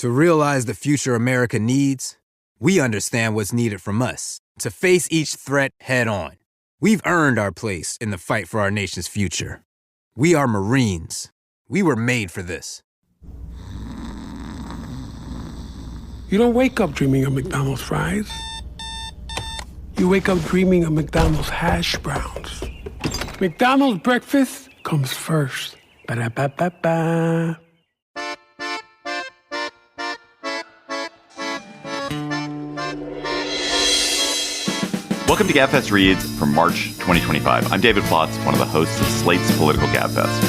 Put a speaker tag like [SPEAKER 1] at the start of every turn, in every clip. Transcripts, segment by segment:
[SPEAKER 1] To realize the future America needs, we understand what's needed from us to face each threat head on. We've earned our place in the fight for our nation's future. We are Marines. We were made for this.
[SPEAKER 2] You don't wake up dreaming of McDonald's fries. You wake up dreaming of McDonald's hash browns. McDonald's breakfast comes first. Ba-da-ba-ba-ba.
[SPEAKER 3] Welcome to Gabfest Reads for March 2025. I'm David Plotz, one of the hosts of Slate's Political Gabfest.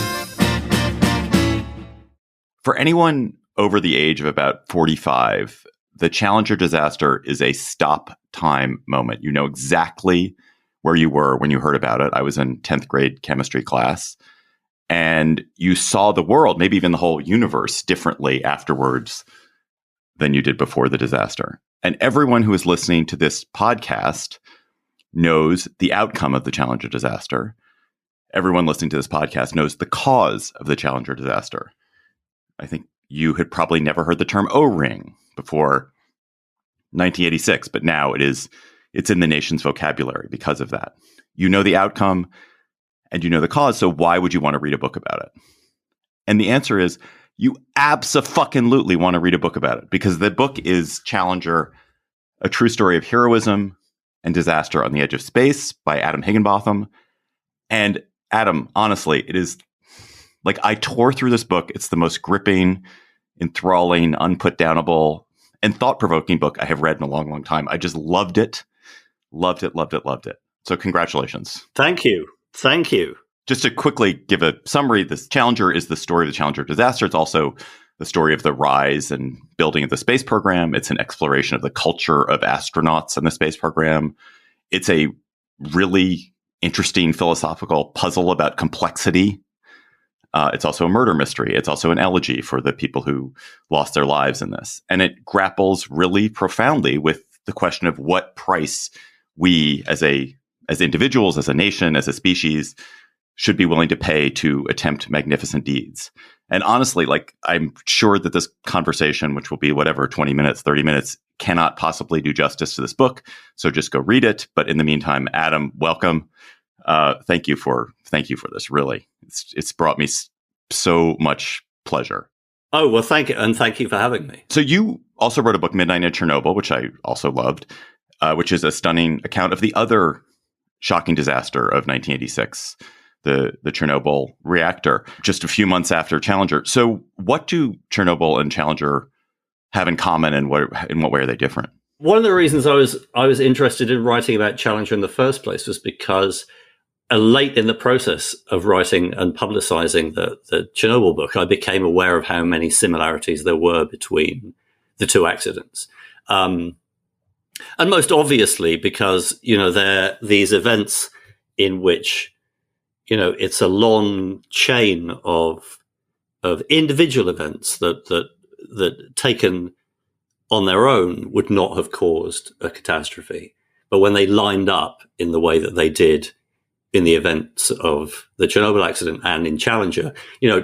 [SPEAKER 3] For anyone over the age of about 45, the Challenger disaster is a stop-time moment. You know exactly where you were when you heard about it. I was in 10th grade chemistry class, and you saw the world, maybe even the whole universe, differently afterwards than you did before the disaster. And everyone who is listening to this podcast knows the outcome of the Challenger disaster. Everyone listening to this podcast knows the cause of the Challenger disaster. I think you had probably never heard the term O-ring before 1986, but now it's in the nation's vocabulary because of that. You know the outcome and you know the cause, so why would you want to read a book about it? And the answer is you abso-fucking-lutely want to read a book about it, because the book is Challenger, A True Story of Heroism and Disaster on the Edge of Space by Adam Higginbotham. And Adam, honestly, it is like I tore through this book. It's the most gripping, enthralling, unputdownable, and thought-provoking book I have read in a long, long time. I just loved it. Loved it, loved it, loved it. So congratulations.
[SPEAKER 4] Thank you. Thank you.
[SPEAKER 3] Just to quickly give a summary, this Challenger is the story of the Challenger disaster. It's also the story of the rise and building of the space program. It's an exploration of the culture of astronauts in the space program. It's a really interesting philosophical puzzle about complexity. It's also a murder mystery. It's also an elegy for the people who lost their lives in this. And it grapples really profoundly with the question of what price we as individuals, as a nation, as a species, should be willing to pay to attempt magnificent deeds. And honestly, like, I'm sure that this conversation, which will be whatever, 20 minutes, 30 minutes, cannot possibly do justice to this book. So just go read it. But in the meantime, Adam, welcome. Thank you for this. Really, it's brought me so much pleasure.
[SPEAKER 4] Oh, well, thank you. And thank you for having me.
[SPEAKER 3] So you also wrote a book, Midnight in Chernobyl, which I also loved, which is a stunning account of the other shocking disaster of 1986, the Chernobyl reactor, just a few months after Challenger. So what do Chernobyl and Challenger have in common, and in what way are they different?
[SPEAKER 4] One of the reasons I was interested in writing about Challenger in the first place was because late in the process of writing and publicizing the Chernobyl book, I became aware of how many similarities there were between the two accidents. And most obviously because, they're these events in which, it's a long chain of individual events that taken on their own would not have caused a catastrophe. But when they lined up in the way that they did in the events of the Chernobyl accident and in Challenger,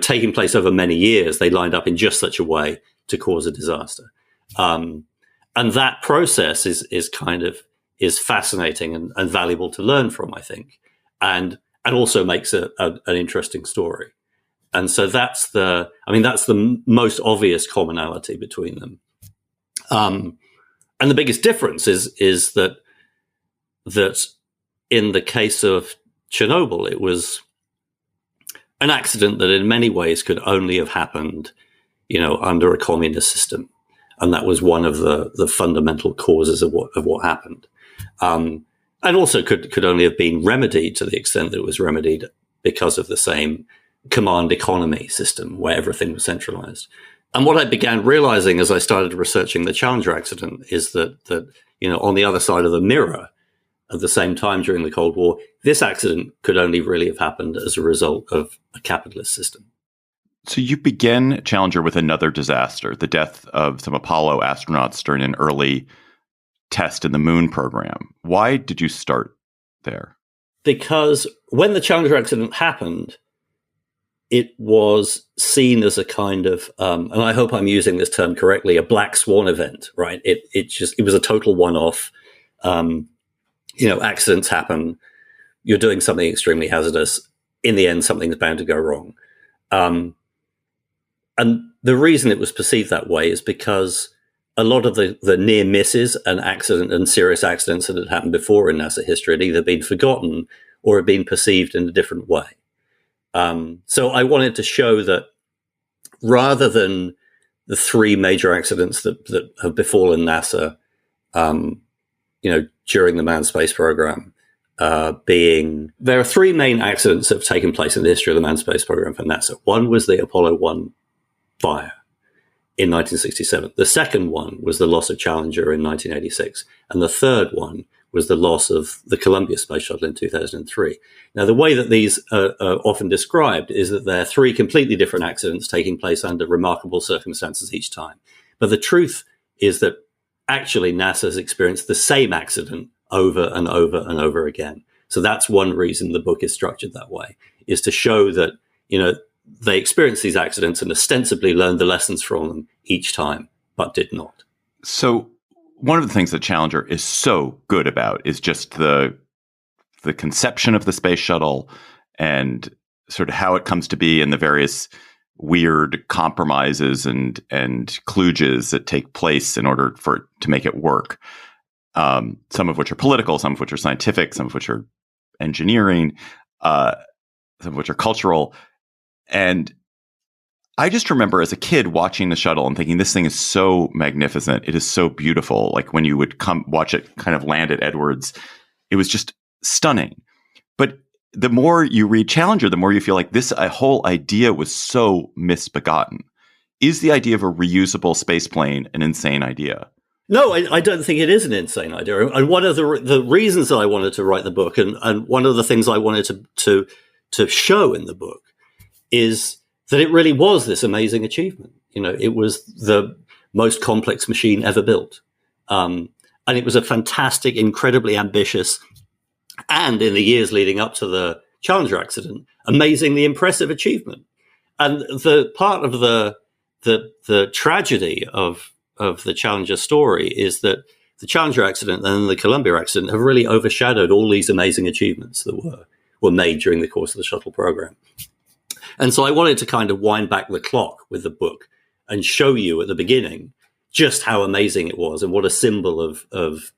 [SPEAKER 4] taking place over many years, they lined up in just such a way to cause a disaster. And that process is fascinating and valuable to learn from, I think, and also makes an interesting story. And so that's the most obvious commonality between them. And the biggest difference is that in the case of Chernobyl, it was an accident that in many ways could only have happened, under a communist system. And that was one of the fundamental causes of what happened. And also could only have been remedied to the extent that it was remedied because of the same command economy system where everything was centralized. And what I began realizing as I started researching the Challenger accident is that on the other side of the mirror, at the same time during the Cold War, this accident could only really have happened as a result of a capitalist system.
[SPEAKER 3] So you begin Challenger with another disaster, the death of some Apollo astronauts during an early test in the moon program. Why did you start there?
[SPEAKER 4] Because when the Challenger accident happened, it was seen as a kind of, and I hope I'm using this term correctly, a black swan event, right? It was a total one-off. Accidents happen. You're doing something extremely hazardous. In the end, something's bound to go wrong. And the reason it was perceived that way is because a lot of the near misses and serious accidents that had happened before in NASA history had either been forgotten or had been perceived in a different way. So I wanted to show that rather than the three major accidents that have befallen NASA, during the manned space program, there are three main accidents that have taken place in the history of the manned space program for NASA. One was the Apollo 1 fire in 1967. The second one was the loss of Challenger in 1986. And the third one was the loss of the Columbia Space Shuttle in 2003. Now, the way that these are often described is that they're three completely different accidents taking place under remarkable circumstances each time. But the truth is that actually NASA has experienced the same accident over and over and over again. So that's one reason the book is structured that way, is to show that, they experienced these accidents and ostensibly learned the lessons from them each time, but did not.
[SPEAKER 3] So one of the things that Challenger is so good about is just the conception of the space shuttle and sort of how it comes to be and the various weird compromises and kludges that take place in order for it to make it work. Some of which are political, some of which are scientific, some of which are engineering, some of which are cultural. And I just remember as a kid watching the shuttle and thinking, this thing is so magnificent. It is so beautiful. Like when you would come watch it kind of land at Edwards, it was just stunning. But the more you read Challenger, the more you feel like this whole idea was so misbegotten. Is the idea of a reusable spaceplane an insane idea?
[SPEAKER 4] No, I don't think it is an insane idea. And one of the reasons that I wanted to write the book, and one of the things I wanted to show in the book, is that it really was this amazing achievement. It was the most complex machine ever built. And it was a fantastic, incredibly ambitious, and in the years leading up to the Challenger accident, amazingly impressive achievement. And the part of the tragedy of the Challenger story is that the Challenger accident and the Columbia accident have really overshadowed all these amazing achievements that were made during the course of the shuttle program. And so I wanted to kind of wind back the clock with the book and show you at the beginning just how amazing it was and what a symbol of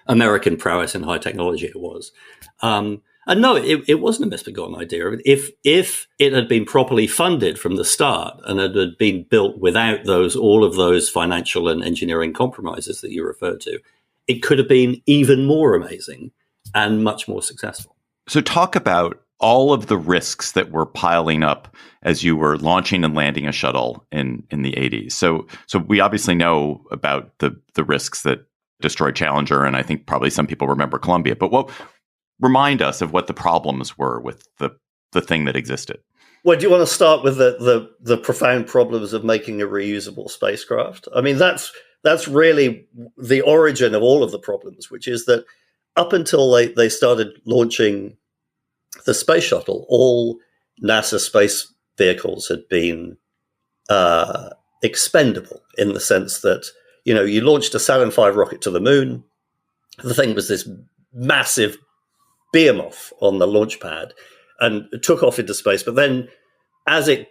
[SPEAKER 4] American prowess in high technology it was. And no, it wasn't a misbegotten idea. If it had been properly funded from the start and it had been built without all of those financial and engineering compromises that you referred to, it could have been even more amazing and much more successful.
[SPEAKER 3] So talk about all of the risks that were piling up as you were launching and landing a shuttle in the 80s. So we obviously know about the risks that destroyed Challenger, and I think probably some people remember Columbia. But remind us of what the problems were with the thing that existed.
[SPEAKER 5] Well, do you want to start with the profound problems of making a reusable spacecraft? I mean, that's really the origin of all of the problems, which is that up until they started launching the space shuttle, all NASA space vehicles had been expendable in the sense that, you launched a Saturn V rocket to the moon. The thing was this massive behemoth on the launch pad and it took off into space. But then as it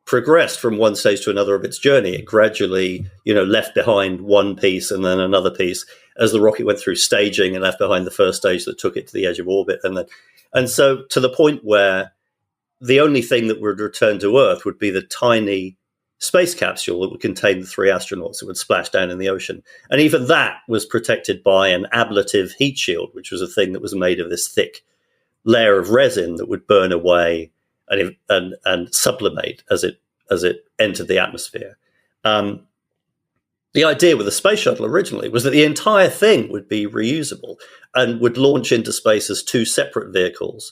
[SPEAKER 5] progressed from one stage to another of its journey, it gradually, left behind one piece and then another piece as the rocket went through staging and left behind the first stage that took it to the edge of orbit. And so to the point where the only thing that would return to Earth would be the tiny space capsule that would contain the three astronauts that would splash down in the ocean. And even that was protected by an ablative heat shield, which was a thing that was made of this thick layer of resin that would burn away and sublimate as it entered the atmosphere. The idea with the space shuttle originally was that the entire thing would be reusable and would launch into space as two separate vehicles,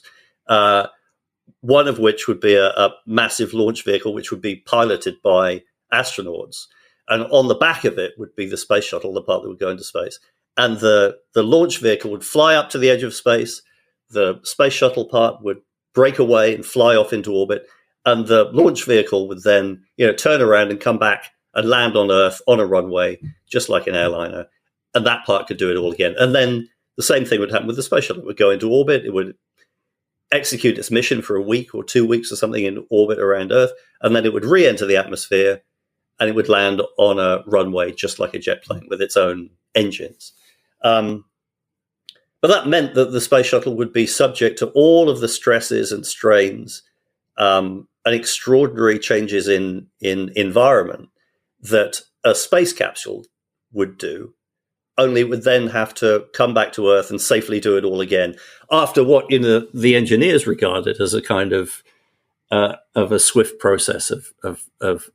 [SPEAKER 5] one of which would be a massive launch vehicle, which would be piloted by astronauts. And on the back of it would be the space shuttle, the part that would go into space. And the launch vehicle would fly up to the edge of space. The space shuttle part would break away and fly off into orbit. And the launch vehicle would then, turn around and come back and land on Earth on a runway, just like an airliner. And that part could do it all again. And then the same thing would happen with the space shuttle. It would go into orbit. It would execute its mission for a week or 2 weeks or something in orbit around Earth. And then it would re-enter the atmosphere and it would land on a runway just like a jet plane with its own engines. But that meant that the space shuttle would be subject to all of the stresses and strains and extraordinary changes in environment that a space capsule would do, only it would then have to come back to Earth and safely do it all again after what
[SPEAKER 4] the engineers regarded as a kind of a swift process of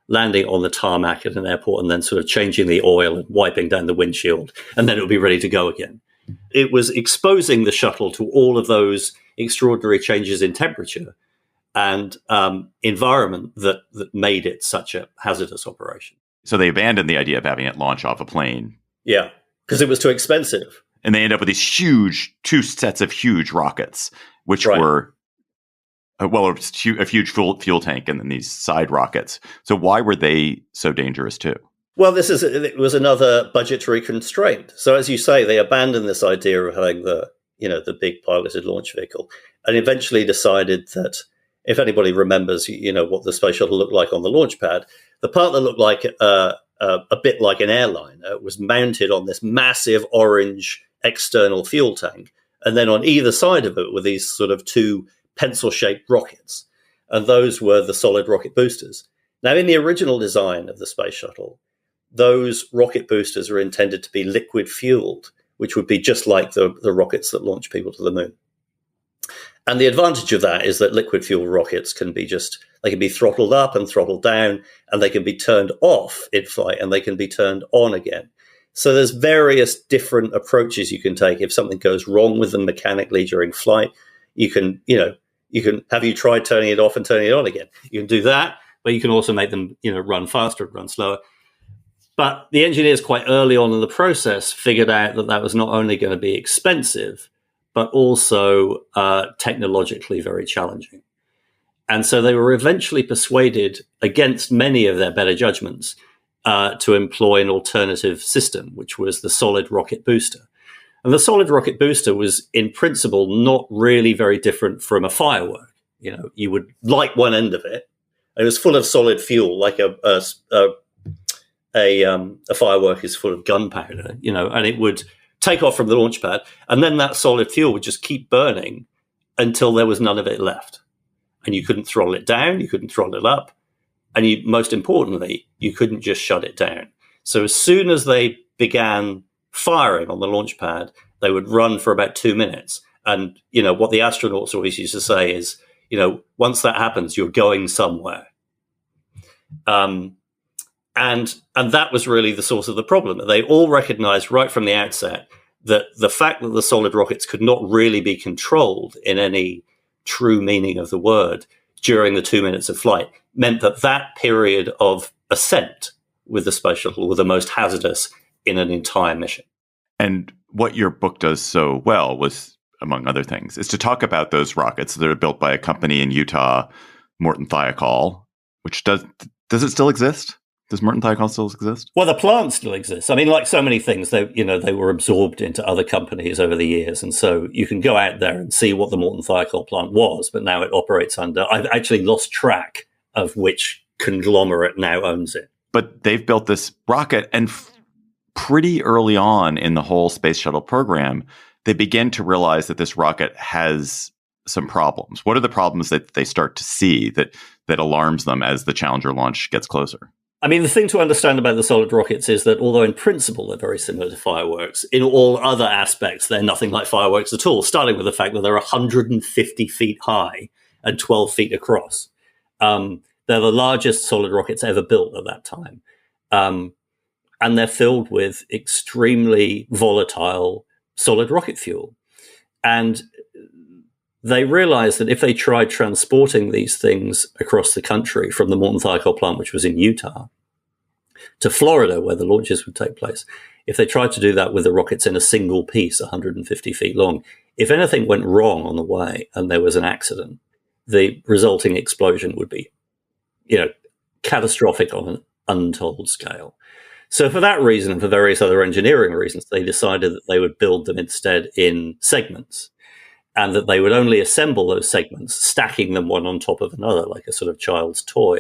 [SPEAKER 4] landing on the tarmac at an airport and then sort of changing the oil and wiping down the windshield, and then it would be ready to go again. It was exposing the shuttle to all of those extraordinary changes in temperature and environment that made it such a hazardous operation.
[SPEAKER 3] So they abandoned the idea of having it launch off a plane.
[SPEAKER 5] Yeah, because it was too expensive.
[SPEAKER 3] And they end up with these two sets of huge rockets, which were, a huge fuel tank and then these side rockets. So why were they so dangerous too?
[SPEAKER 5] Well, it was another budgetary constraint. So as you say, they abandoned this idea of having the big piloted launch vehicle and eventually decided that, if anybody remembers, what the space shuttle looked like on the launch pad, the part that looked like a bit like an airliner was mounted on this massive orange external fuel tank. And then on either side of it were these sort of two pencil-shaped rockets. And those were the solid rocket boosters. Now, in the original design of the space shuttle, those rocket boosters are intended to be liquid fueled, which would be just like the rockets that launch people to the moon. And the advantage of that is that liquid fuel rockets can be throttled up and throttled down, and they can be turned off in flight and they can be turned on again. So there's various different approaches you can take. If something goes wrong with them mechanically during flight, you can have you tried turning it off and turning it on again? You can do that,
[SPEAKER 4] but you can also make them, run faster, run slower. But the engineers quite early on in the process figured out that was not only going to be expensive, but also technologically very challenging. And so they were eventually persuaded, against many of their better judgments, to employ an alternative system, which was the solid rocket booster. And the solid rocket booster was, in principle, not really very different from a firework. You would light one end of it. It was full of solid fuel, like a firework is full of gunpowder, and it would take off from the launch pad, and then that solid fuel would just keep burning until there was none of it left. And you couldn't throttle it down, you couldn't throttle it up, and most importantly, you couldn't just shut it down. So as soon as they began firing on the launch pad, they would run for about 2 minutes. And, what the astronauts always used to say is, once that happens, you're going somewhere. And that was really the source of the problem. They all recognized right from the outset that the fact that the solid rockets could not really be controlled in any true meaning of the word during the 2 minutes of flight meant that period of ascent with the space shuttle were the most hazardous in an entire mission.
[SPEAKER 3] And what your book does so well was, among other things, is to talk about those rockets that are built by a company in Utah, Morton Thiokol, which does it still exist? Does Morton Thiokol still exist?
[SPEAKER 4] Well, the plant still exists. I mean, like so many things, they were absorbed into other companies over the years. And so you can go out there and see what the Morton Thiokol plant was, but now it operates under, I've actually lost track of which conglomerate now owns it.
[SPEAKER 3] But they've built this rocket, and pretty early on in the whole space shuttle program, they begin to realize that this rocket has some problems. What are the problems that they start to see that alarms them as the Challenger launch gets closer?
[SPEAKER 4] I mean, the thing to understand about the solid rockets is that although in principle they're very similar to fireworks, in all other aspects they're nothing like fireworks at all, starting with the fact that they're 150 feet high and 12 feet across. They're the largest solid rockets ever built at that time. And they're filled with extremely volatile solid rocket fuel. And they realized that if they tried transporting these things across the country from the Morton Thiokol plant, which was in Utah, to Florida, where the launches would take place, if they tried to do that with the rockets in a single piece, 150 feet long, if anything went wrong on the way and there was an accident, the resulting explosion would be, catastrophic on an untold scale. So for that reason, and for various other engineering reasons, they decided that they would build them instead in segments, and that they would only assemble those segments, stacking them one on top of another, like a sort of child's toy,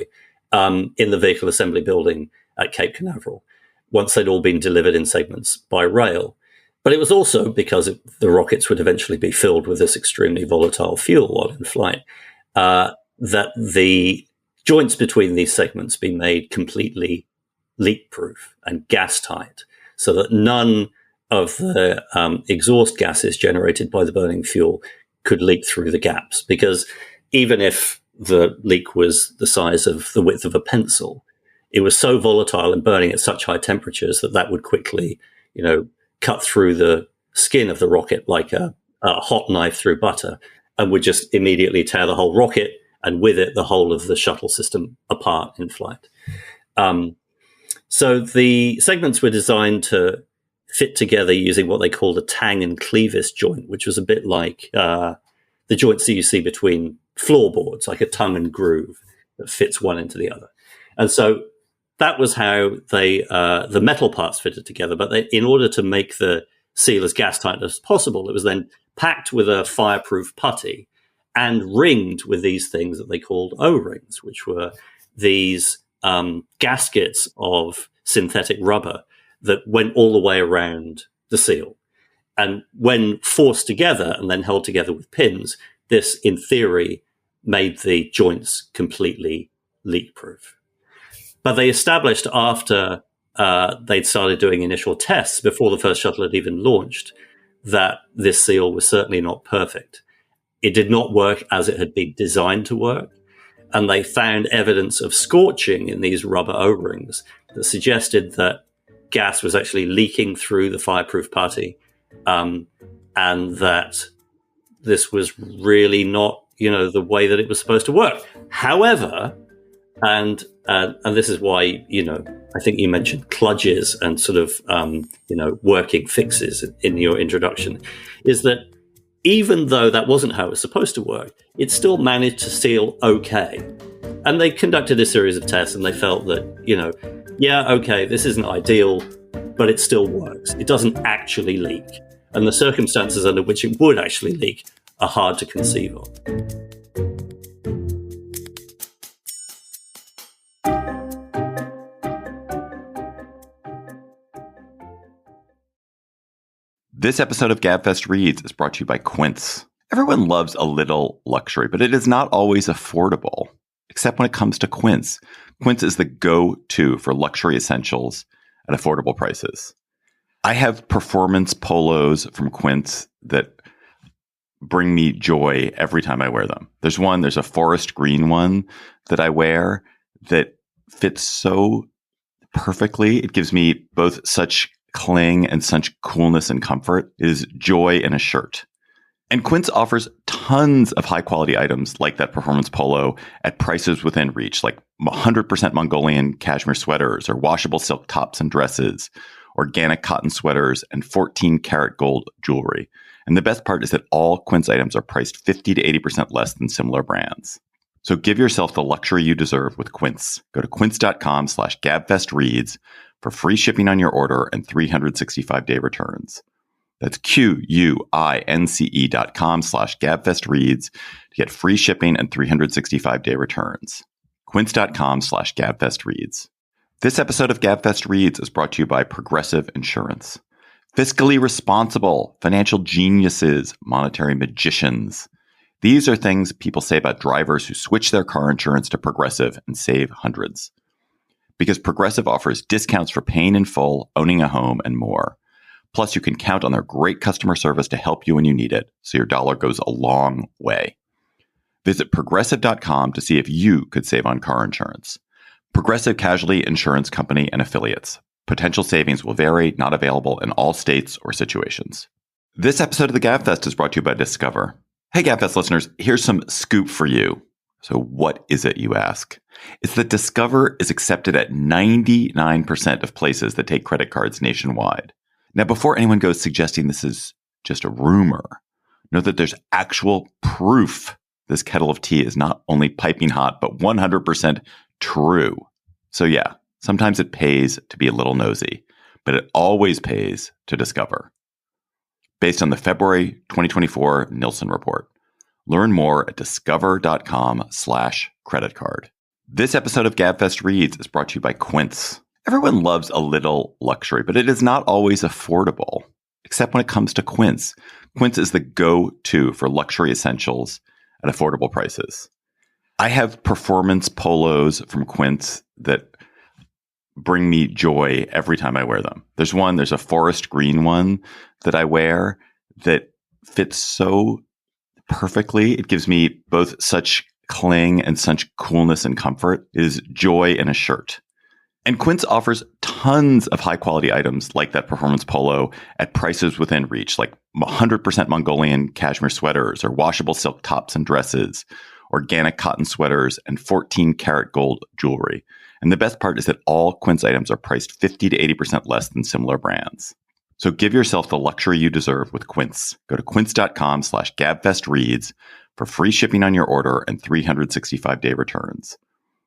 [SPEAKER 4] in the vehicle assembly building at Cape Canaveral, once they'd all been delivered in segments by rail. But it was also because the rockets would eventually be filled with this extremely volatile fuel while in flight, that the joints between these segments be made completely leak-proof and gas-tight, so that none of the exhaust gases generated by the burning fuel could leak through the gaps. Because even if the leak was the size of the width of a pencil, it was so volatile and burning at such high temperatures that would quickly, cut through the skin of the rocket like a hot knife through butter, and would just immediately tear the whole rocket, and with it the whole of the shuttle system, apart in flight. So the segments were designed to fit together using what they called a tang and clevis joint, which was a bit like the joints that you see between floorboards, like a tongue and groove that fits one into the other. And so that was how the metal parts fitted together. But in order to make the seal as gas tight as possible, it was then packed with a fireproof putty and ringed with these things that they called O-rings, which were these gaskets of synthetic rubber that went all the way around the seal. And when forced together and then held together with pins, this, in theory, made the joints completely leak-proof. But they established after they'd started doing initial tests, before the first shuttle had even launched, that this seal was certainly not perfect. It did not work as it had been designed to work. And they found evidence of scorching in these rubber O-rings that suggested that gas was actually leaking through the fireproof putty, and that this was really not, the way that it was supposed to work. However, and this is why, I think you mentioned kludges and sort of, working fixes in your introduction, is that even though that wasn't how it was supposed to work, it still managed to seal okay. And they conducted a series of tests, and they felt that, this isn't ideal, but it still works. It doesn't actually leak. And the circumstances under which it would actually leak are hard to conceive of.
[SPEAKER 3] This episode of Gabfest Reads is brought to you by Quince. Everyone loves a little luxury, but it is not always affordable, except when it comes to Quince. Quince is the go-to for luxury essentials at affordable prices. I have performance polos from Quince that bring me joy every time I wear them. There's a forest green one that I wear that fits so perfectly. It gives me both such cling and such coolness and comfort. It is joy in a shirt. And Quince offers tons of high quality items like that performance polo at prices within reach, like 100% Mongolian cashmere sweaters or washable silk tops and dresses, organic cotton sweaters, and 14 karat gold jewelry. And the best part is that all Quince items are priced 50 to 80% less than similar brands. So give yourself the luxury you deserve with Quince. Go to quince.com/gabfestreads for free shipping on your order and 365-day returns. That's QUINCE.com/gabfestreads to get free shipping and 365-day returns. Quince.com/gabfestreads. This episode of Gabfest Reads is brought to you by Progressive Insurance. Fiscally responsible, financial geniuses, monetary magicians. These are things people say about drivers who switch their car insurance to Progressive and save hundreds. Because Progressive offers discounts for paying in full, owning a home, and more. Plus, you can count on their great customer service to help you when you need it, so your dollar goes a long way. Visit Progressive.com to see if you could save on car insurance. Progressive Casualty Insurance Company and Affiliates. Potential savings will vary, not available in all states or situations. This episode of the Gabfest is brought to you by Discover. Hey, Gabfest listeners, here's some scoop for you. So what is it, you ask? It's that Discover is accepted at 99% of places that take credit cards nationwide. Now, before anyone goes suggesting this is just a rumor, know that there's actual proof this kettle of tea is not only piping hot, but 100% true. So yeah, sometimes it pays to be a little nosy, but it always pays to discover. Based on the February 2024 Nielsen report. Learn more at discover.com/credit card. This episode of Gabfest Reads is brought to you by Quince. Everyone loves a little luxury, but it is not always affordable, except when it comes to Quince. Quince is the go-to for luxury essentials at affordable prices. I have performance polos from Quince that bring me joy every time I wear them. There's a forest green one that I wear that fits so perfectly. It gives me both such cling and such coolness and comfort. It is joy in a shirt. And Quince offers tons of high quality items like that performance polo at prices within reach, like 100% Mongolian cashmere sweaters or washable silk tops and dresses, organic cotton sweaters, and 14 karat gold jewelry. And the best part is that all Quince items are priced 50 to 80% less than similar brands. So give yourself the luxury you deserve with Quince. Go to quince.com/gabfestreads for free shipping on your order and 365-day returns.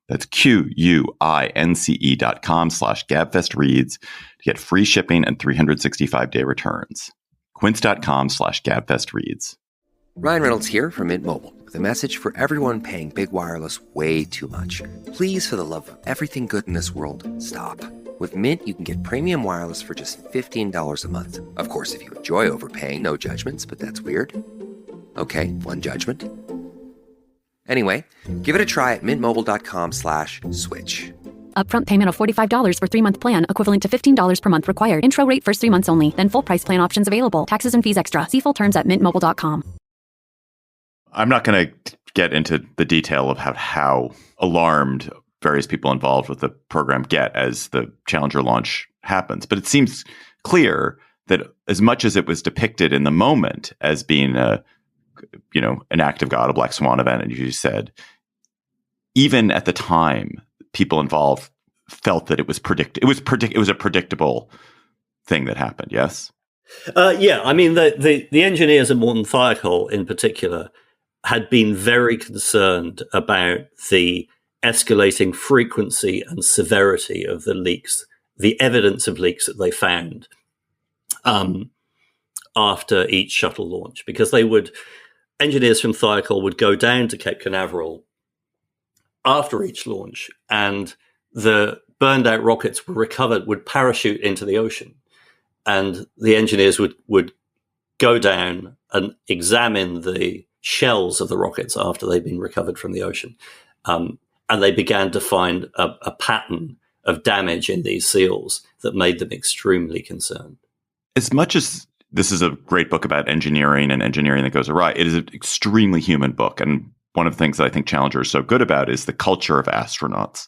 [SPEAKER 3] That's QUINCE.com/gabfestreads to get free shipping and 365-day returns. Quince.com/gabfestreads.
[SPEAKER 6] Ryan Reynolds here from Mint Mobile with a message for everyone paying big wireless way too much. Please, for the love of everything good in this world, stop. With Mint, you can get premium wireless for just $15 a month. Of course, if you enjoy overpaying, no judgments, but that's weird. Okay, one judgment. Anyway, give it a try at mintmobile.com/switch.
[SPEAKER 7] Upfront payment of $45 for 3-month plan, equivalent to $15 per month required. Intro rate first 3 months only. Then full price plan options available. Taxes and fees extra. See full terms at mintmobile.com.
[SPEAKER 3] I'm not going to get into the detail of how alarmed various people involved with the program get as the Challenger launch happens. But it seems clear that as much as it was depicted in the moment as being an act of God, a black swan event, and you said, even at the time, people involved felt that it was it was a predictable thing that happened. Yes.
[SPEAKER 4] Yeah. I mean, the engineers at Morton Thiokol in particular had been very concerned about the escalating frequency and severity of the leaks, the evidence of leaks that they found after each shuttle launch, because engineers from Thiokol would go down to Cape Canaveral after each launch, and the burned out rockets would parachute into the ocean, and the engineers would go down and examine the shells of the rockets after they'd been recovered from the ocean. And they began to find a pattern of damage in these seals that made them extremely concerned.
[SPEAKER 3] As much as this is a great book about engineering and engineering that goes awry, it is an extremely human book. And one of the things that I think Challenger is so good about is the culture of astronauts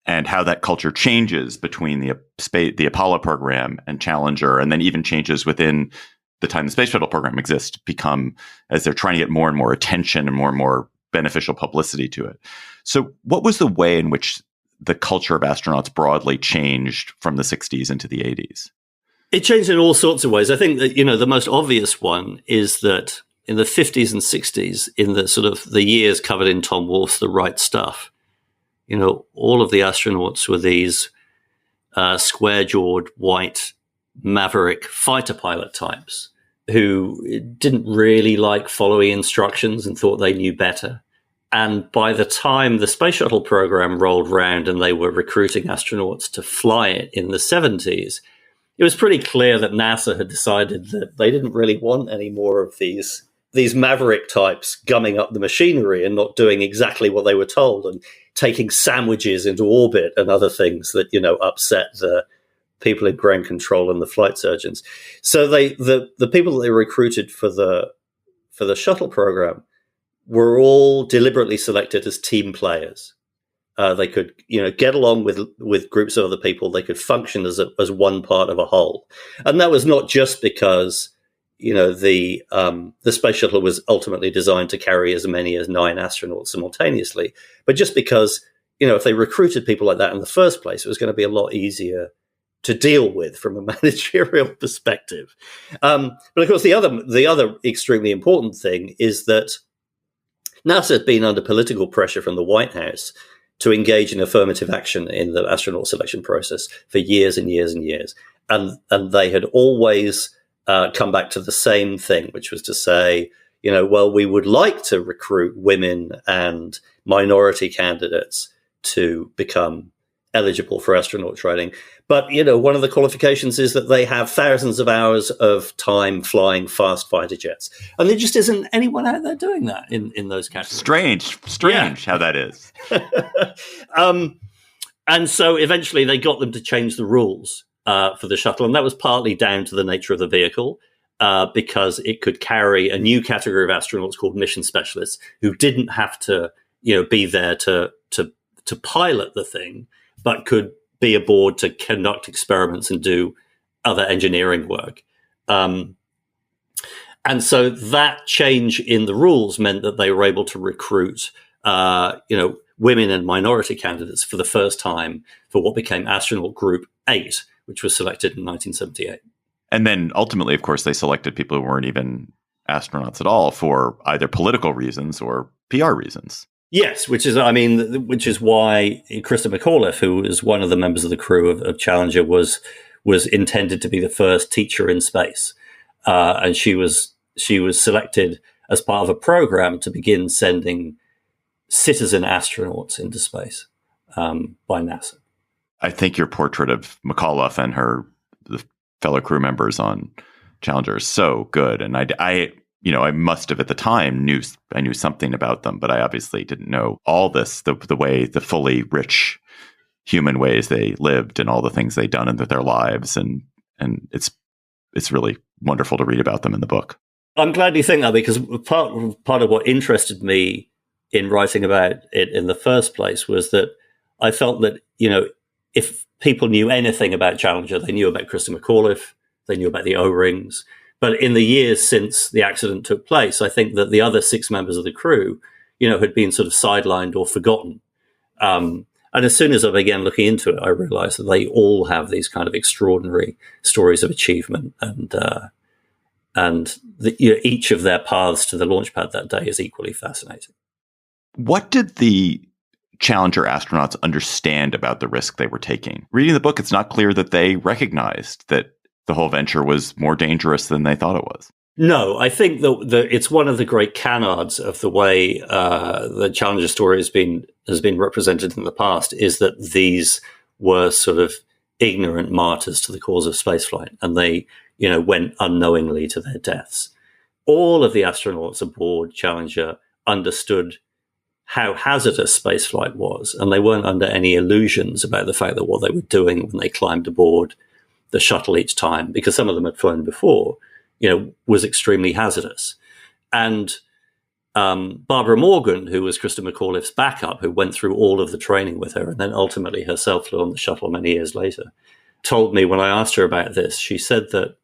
[SPEAKER 3] and how that culture changes between the Apollo program and Challenger, and then even changes within the time the Space Shuttle program exists, as they're trying to get more and more attention and more beneficial publicity to it. So what was the way in which the culture of astronauts broadly changed from the 60s into the 80s?
[SPEAKER 4] It changed in all sorts of ways. I think that, the most obvious one is that in the 50s and 60s, in the sort of the years covered in Tom Wolfe's The Right Stuff, all of the astronauts were these square-jawed, white, maverick fighter pilot types who didn't really like following instructions and thought they knew better. And by the time the Space Shuttle program rolled around and they were recruiting astronauts to fly it in the 70s, it was pretty clear that NASA had decided that they didn't really want any more of these maverick types gumming up the machinery and not doing exactly what they were told and taking sandwiches into orbit and other things that, upset the people in ground control and the flight surgeons. So the people that they recruited for the shuttle program were all deliberately selected as team players. They could, get along with groups of other people. They could function as one part of a whole, and that was not just because the space shuttle was ultimately designed to carry as many as 9 astronauts simultaneously, but just because if they recruited people like that in the first place, it was going to be a lot easier to deal with from a managerial perspective. But of course, the other extremely important thing is that
[SPEAKER 5] NASA had been under political pressure from the White House to engage in affirmative action in the astronaut selection process for years and years and years. And they had always come back to the same thing, which was to say, well, we would like to recruit women and minority candidates to become eligible for astronaut training. But, one of the qualifications is that they have thousands of hours of time flying fast fighter jets. And there just isn't anyone out there doing that in those categories.
[SPEAKER 3] Strange how that is.
[SPEAKER 5] And so eventually they got them to change the rules for the shuttle. And that was partly down to the nature of the vehicle, because it could carry a new category of astronauts called mission specialists who didn't have to, be there to pilot the thing, but could be aboard to conduct experiments and do other engineering work. And so that change in the rules meant that they were able to recruit, women and minority candidates for the first time for what became Astronaut Group 8, which was selected in 1978.
[SPEAKER 3] And then ultimately, of course, they selected people who weren't even astronauts at all for either political reasons or PR reasons.
[SPEAKER 5] Yes, which is why Krista McAuliffe, who was one of the members of the crew of Challenger, was intended to be the first teacher in space, and she was selected as part of a program to begin sending citizen astronauts into space by NASA.
[SPEAKER 3] I think your portrait of McAuliffe and the fellow crew members on Challenger is so good, and I must have at the time knew something about them, but I obviously didn't know all this, the fully rich human ways they lived and all the things they'd done in their lives. And it's really wonderful to read about them in the book.
[SPEAKER 5] I'm glad you think that, because part of what interested me in writing about it in the first place was that I felt that, if people knew anything about Challenger, they knew about Krista McAuliffe, they knew about the O-rings. But in the years since the accident took place, I think that the other 6 members of the crew, had been sort of sidelined or forgotten. And as soon as I began looking into it, I realized that they all have these kind of extraordinary stories of achievement, and each of their paths to the launch pad that day is equally fascinating.
[SPEAKER 3] What did the Challenger astronauts understand about the risk they were taking? Reading the book, it's not clear that they recognized that the whole venture was more dangerous than they thought it was.
[SPEAKER 5] No, I think that it's one of the great canards of the way the Challenger story has been represented in the past, is that these were sort of ignorant martyrs to the cause of spaceflight, and they, went unknowingly to their deaths. All of the astronauts aboard Challenger understood how hazardous spaceflight was, and they weren't under any illusions about the fact that what they were doing when they climbed aboard the shuttle each time, because some of them had flown before, was extremely hazardous. And Barbara Morgan, who was Krista McAuliffe's backup, who went through all of the training with her and then ultimately herself flew on the shuttle many years later, told me when I asked her about this, she said that,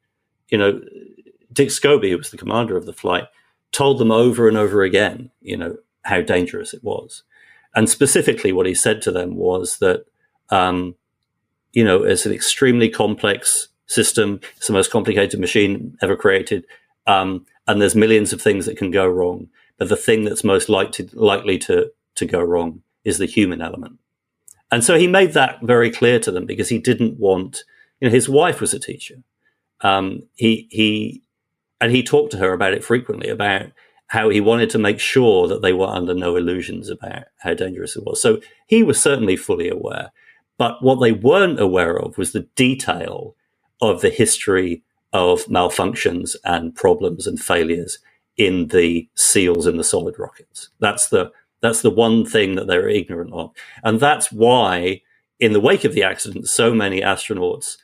[SPEAKER 5] Dick Scobie, who was the commander of the flight, told them over and over again, how dangerous it was. And specifically what he said to them was that, it's an extremely complex system. It's the most complicated machine ever created. And there's millions of things that can go wrong. But the thing that's most likely to go wrong is the human element. And so he made that very clear to them, because he didn't want, his wife was a teacher. He talked to her about it frequently, about how he wanted to make sure that they were under no illusions about how dangerous it was. So he was certainly fully aware. But what they weren't aware of was the detail of the history of malfunctions and problems and failures in the seals in the solid rockets. That's the one thing that they're ignorant of. And that's why, in the wake of the accident, so many astronauts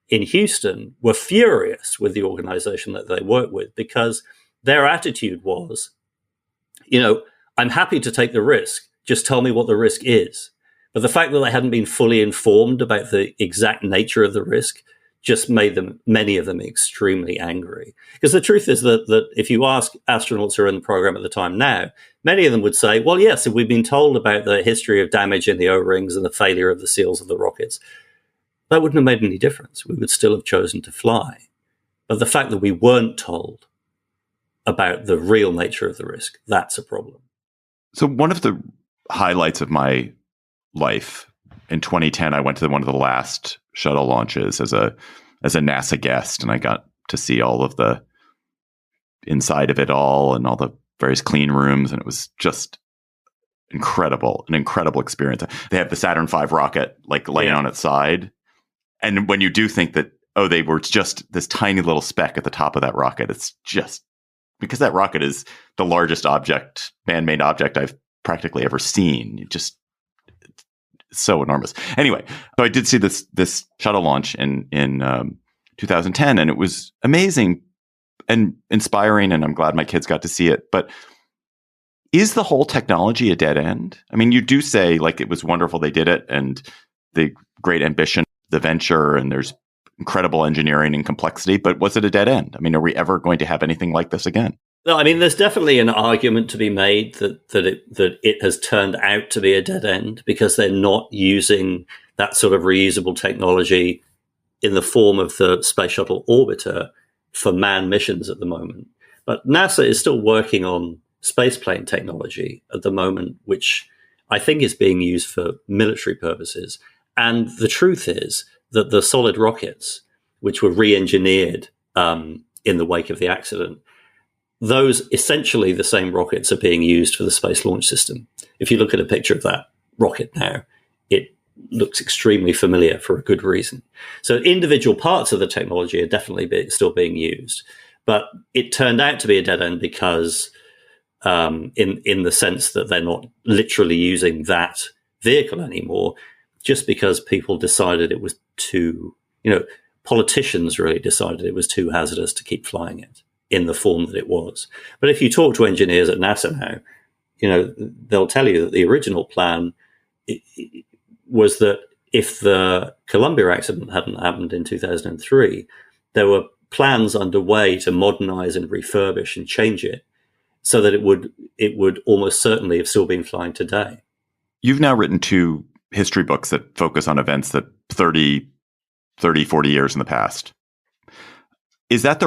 [SPEAKER 5] in Houston were furious with the organization that they worked with, because their attitude was, I'm happy to take the risk. Just tell me what the risk is. But the fact that they hadn't been fully informed about the exact nature of the risk just made many of them extremely angry. Because the truth is that if you ask astronauts who are in the program at the time now, many of them would say, well, yes, if we'd been told about the history of damage in the O-rings and the failure of the seals of the rockets, that wouldn't have made any difference. We would still have chosen to fly. But the fact that we weren't told about the real nature of the risk, that's a problem.
[SPEAKER 3] So one of the highlights of my life in 2010, I went to one of the last shuttle launches as a NASA guest, and I got to see all of the inside of it all and all the various clean rooms, and it was just an incredible experience. They have the Saturn V rocket like laying on its side, and when you do think that, oh, they were just this tiny little speck at the top of that rocket, it's just because that rocket is the largest man-made object I've practically ever seen. It's so enormous. Anyway, so I did see this shuttle launch in 2010, and it was amazing and inspiring, and I'm glad my kids got to see it. But is the whole technology a dead end? I mean, you do say like it was wonderful they did it, and the great ambition, the venture, and there's incredible engineering and complexity, but was it a dead end? I mean, are we ever going to have anything like this again?
[SPEAKER 4] No, I mean, there's definitely an argument to be made that it has turned out to be a dead end because they're not using that sort of reusable technology in the form of the Space Shuttle Orbiter for manned missions at the moment. But NASA is still working on spaceplane technology at the moment, which I think is being used for military purposes. And the truth is that the solid rockets, which were re-engineered in the wake of the accident, those essentially the same rockets are being used for the Space Launch System. If you look at a picture of that rocket now, it looks extremely familiar for a good reason. So individual parts of the technology are definitely still being used. But it turned out to be a dead end because in the sense that they're not literally using that vehicle anymore, just because people decided it was too, politicians really decided it was too hazardous to keep flying it in the form that it was. But if you talk to engineers at NASA now, they'll tell you that the original plan was that if the Columbia accident hadn't happened in 2003, there were plans underway to modernize and refurbish and change it so that it would almost certainly have still been flying today.
[SPEAKER 3] You've now written 2 history books that focus on events that 30, 40 years in the past. Is that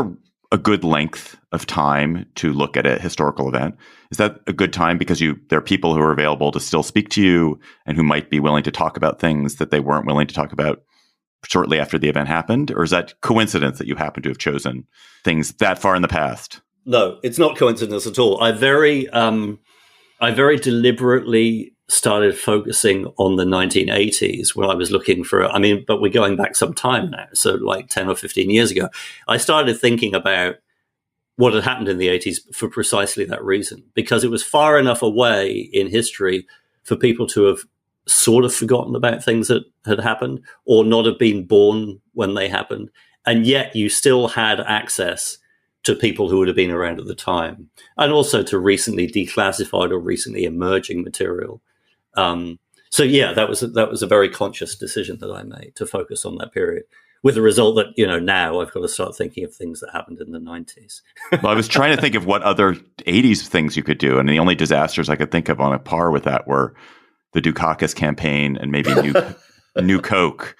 [SPEAKER 3] a good length of time to look at a historical event? Is that a good time because there are people who are available to still speak to you and who might be willing to talk about things that they weren't willing to talk about shortly after the event happened? Or is that coincidence that you happen to have chosen things that far in the past?
[SPEAKER 5] No, it's not coincidence at all. I very deliberately started focusing on the 1980s when I was looking for, but we're going back some time now. So like 10 or 15 years ago, I started thinking about what had happened in the 80s for precisely that reason, because it was far enough away in history for people to have sort of forgotten about things that had happened or not have been born when they happened. And yet you still had access to people who would have been around at the time, and also to recently declassified or recently emerging material. So yeah, that was a very conscious decision that I made to focus on that period, with the result that, now I've got to start thinking of things that happened in the 90s.
[SPEAKER 3] Well, I was trying to think of what other 80s things you could do. And the only disasters I could think of on a par with that were the Dukakis campaign and maybe New Coke.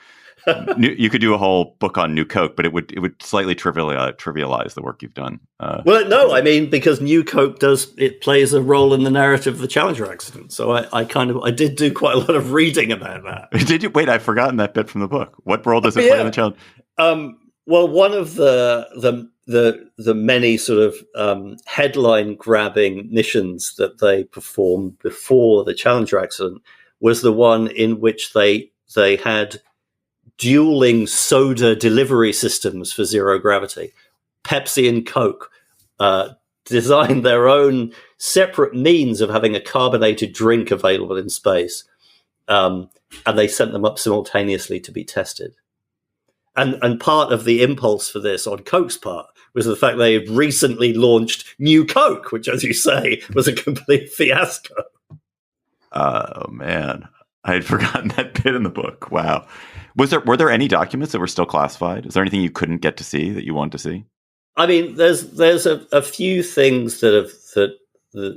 [SPEAKER 3] You could do a whole book on New Coke, but it would slightly trivialize the work you've done.
[SPEAKER 5] Well, no, because New Coke plays a role in the narrative of the Challenger accident. So I did do quite a lot of reading about that.
[SPEAKER 3] Did you? Wait, I've forgotten that bit from the book. What role does it play in the Challenger?
[SPEAKER 5] Well, one of the many sort of headline grabbing missions that they performed before the Challenger accident was the one in which they had dueling soda delivery systems for zero gravity. Pepsi and Coke designed their own separate means of having a carbonated drink available in space, and they sent them up simultaneously to be tested. And part of the impulse for this on Coke's part was the fact they had recently launched New Coke, which, as you say, was a complete fiasco.
[SPEAKER 3] Oh, man. I had forgotten that bit in the book. Wow. Were there any documents that were still classified? Is there anything you couldn't get to see that you wanted to see?
[SPEAKER 5] There's a few things that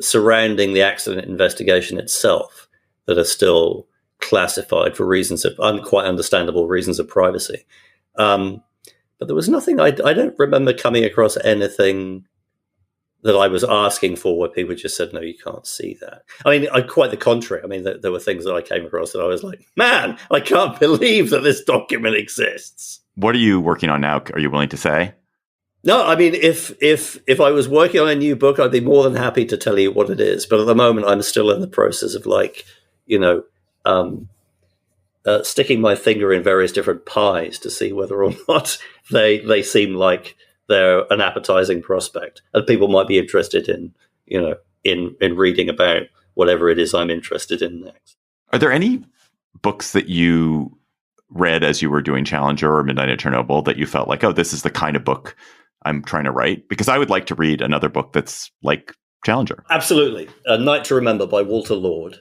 [SPEAKER 5] surrounding the accident investigation itself that are still classified for reasons of quite understandable reasons of privacy. But there was nothing. I don't remember coming across anything I was asking for, where people just said, no, you can't see that. I mean, quite the contrary. I mean, there were things that I came across that I was like, man, I can't believe that this document exists.
[SPEAKER 3] What are you working on now? Are you willing to say?
[SPEAKER 5] No, I mean, if I was working on a new book, I'd be more than happy to tell you what it is. But at the moment, I'm still in the process of sticking my finger in various different pies to see whether or not they seem like they're an appetizing prospect, and people might be interested in reading about whatever it is I'm interested in next.
[SPEAKER 3] Are there any books that you read as you were doing Challenger or Midnight at Chernobyl that you felt like, oh, this is the kind of book I'm trying to write? Because I would like to read another book that's like Challenger.
[SPEAKER 5] Absolutely. A Night to Remember by Walter Lord.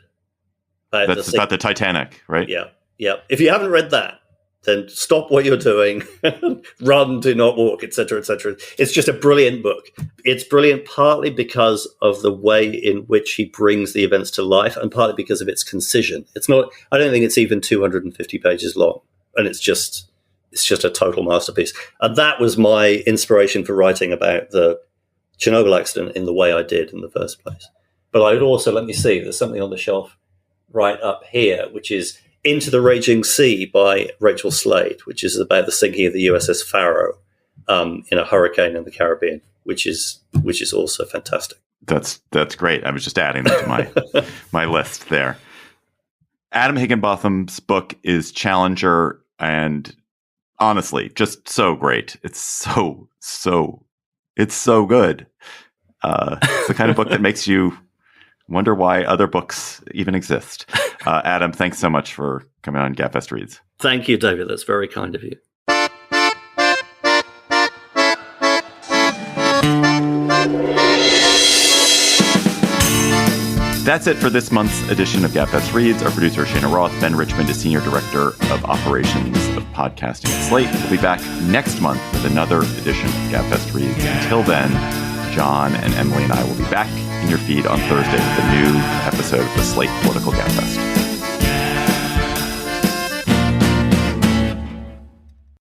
[SPEAKER 3] That's about the Titanic, right?
[SPEAKER 5] Yeah. Yeah. If you haven't read that, then stop what you're doing, run, do not walk, etc., etc. It's just a brilliant book. It's brilliant partly because of the way in which he brings the events to life, and partly because of its concision. It's not. I don't think it's even 250 pages long, and it's just a total masterpiece. And that was my inspiration for writing about the Chernobyl accident in the way I did in the first place. But I would also, let me see, there's something on the shelf right up here, which is Into the Raging Sea by Rachel Slate, which is about the sinking of the USS Faro in a hurricane in the Caribbean, which is also fantastic.
[SPEAKER 3] That's great. I was just adding that to my list there. Adam Higginbotham's book is Challenger, and honestly, just so great. It's so good. It's the kind of book that makes you wonder why other books even exist. Adam, thanks so much for coming on Gabfest Reads.
[SPEAKER 4] Thank you, David. That's very kind of you.
[SPEAKER 3] That's it for this month's edition of Gabfest Reads. Our producer, Cheyna Roth. Ben Richmond is Senior Director of Operations of Podcasting at Slate. We'll be back next month with another edition of Gabfest Reads. Until then, John and Emily and I will be back in your feed on Thursday with a new episode of the Slate Political Gabfest.